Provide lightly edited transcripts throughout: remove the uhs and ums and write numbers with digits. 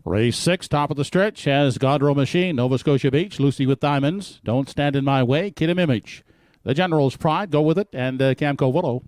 Race 6, top of the stretch, has Godrow Machine, Nova Scotia Beach, Lucy with Diamonds, Don't Stand in My Way, Kid Image. The General's Pride, Go With It, and Camco Willow.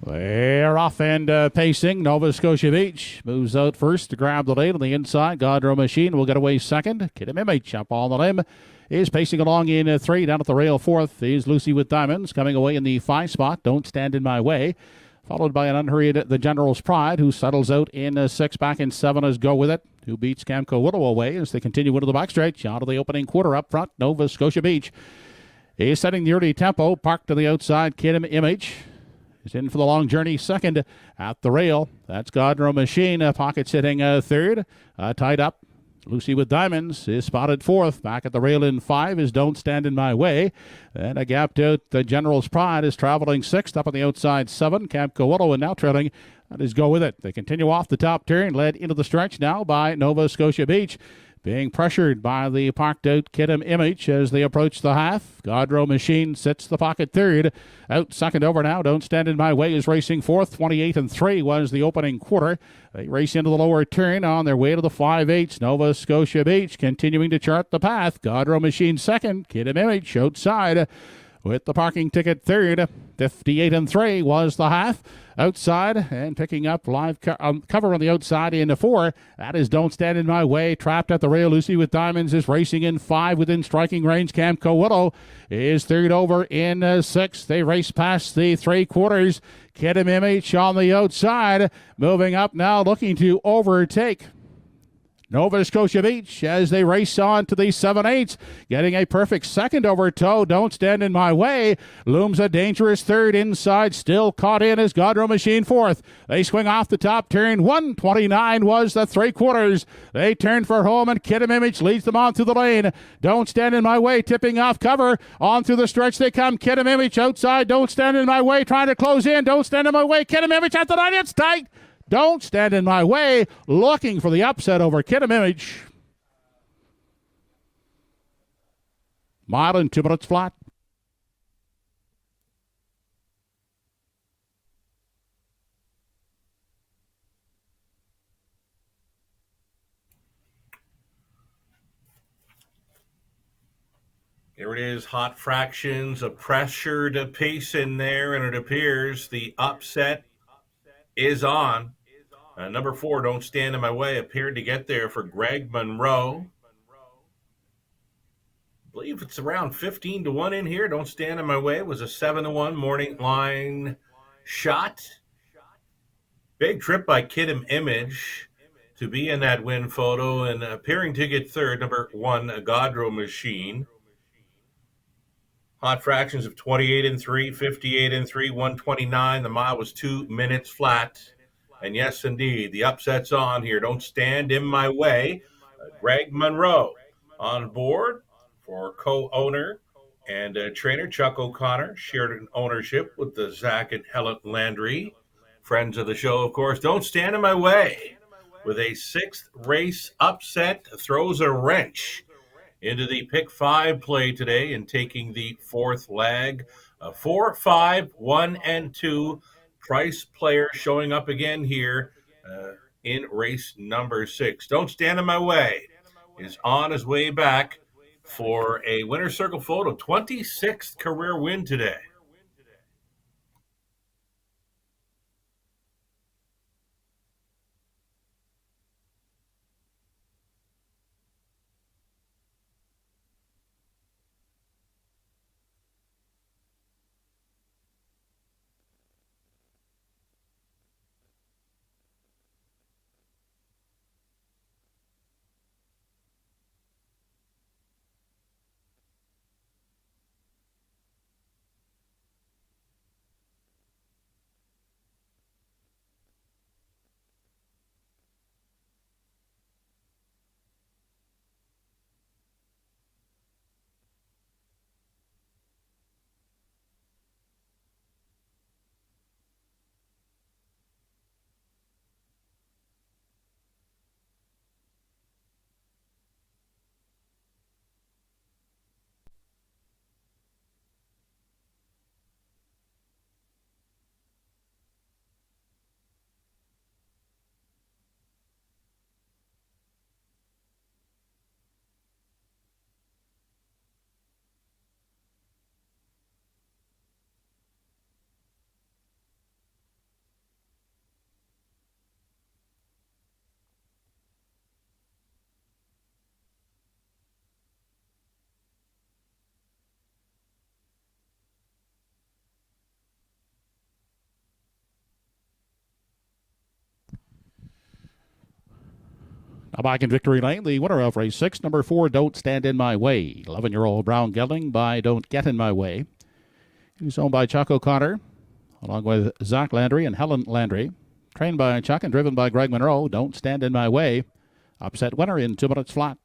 They're off and pacing. Nova Scotia Beach moves out first to grab the lead on the inside. Godrow Machine will get away second. Kid Image up on the limb is pacing along in 3. Down at the rail 4th is Lucy with Diamonds. Coming away in the 5 spot, Don't Stand in My Way. Followed by an unhurried The General's Pride, who settles out in 6. Back in 7 is Go With It, who beats Camco Willow away as they continue into the backstretch. Out of the opening quarter up front, Nova Scotia Beach is setting the early tempo. Parked to the outside, Kid Image is in for the long journey second at the rail. That's Godrow Machine. Pocket sitting third. Tied up. Lucy with Diamonds is spotted 4th. Back at the rail in 5 is Don't Stand in My Way. Then a gapped out The General's Pride is traveling 6th. Up on the outside 7. Camco Willow and now trailing. That is Go With It. They continue off the top turn. Led into the stretch now by Nova Scotia Beach. Being pressured by the parked out Kid Image as they approach the half. Godrow Machine sits the pocket 3rd. Out second over now. Don't Stand in My Way is racing 4th. 28-3 was the opening quarter. They race into the lower turn on their way to the 5/8. Nova Scotia Beach continuing to chart the path. Godrow Machine 2nd. Kid Image outside with the parking ticket 3rd. 58-3 was the half. Outside and picking up live cover on the outside in 4. That is Don't Stand in My Way. Trapped at the rail. Lucy with Diamonds is racing in 5 within striking range. Camco Willow is 3rd over in 6. They race past the 3 quarters. Kid Image on the outside. Moving up now, looking to overtake Nova Scotia Beach as they race on to the 7/8, getting a perfect second over toe. Don't Stand in My Way looms a dangerous 3rd inside, still caught in as Godrow Machine 4th. They swing off the top turn. 129 was the 3 quarters. They turn for home and Kid Image leads them on through the lane. Don't Stand in My Way tipping off cover. On through the stretch they come. Kid Image outside. Don't Stand in My Way trying to close in. Don't Stand in My Way. Kid Image at the line. It's tight. Don't Stand in My Way, looking for the upset over Kid Image. Mile and 2 minutes flat. There it is, hot fractions, a pressured pace in there, and it appears the upset is on. Number 4, Don't Stand in My Way, appeared to get there for Greg Monroe. I believe it's around 15-1 in here. Don't Stand in My Way was a 7-1 morning line shot. Big trip by Kid Image to be in that win photo and appearing to get 3rd, number 1, Godrow Machine. Hot fractions of 28-3, 58-3, 129. The mile was 2 minutes flat. And yes, indeed, the upset's on here. Don't Stand in My Way. Greg Monroe on board for co-owner and trainer Chuck O'Connor. Shared an ownership with the Zach and Helen Landry. Friends of the show, of course. Don't Stand in My Way with a 6th race upset. Throws a wrench into the pick 5 play today and taking the 4th leg. 4, 5, 1, and 2. Price player showing up again here in race number 6. Don't Stand in My Way is on his way back for a winner's circle photo. 26th career win today. Now back in victory lane, the winner of race 6, number 4, Don't Stand in My Way. 11-year-old Brown Gelding by Don't Get in My Way. He's owned by Chuck O'Connor, along with Zach Landry and Helen Landry. Trained by Chuck and driven by Greg Monroe. Don't Stand in My Way. Upset winner in 2 minutes flat.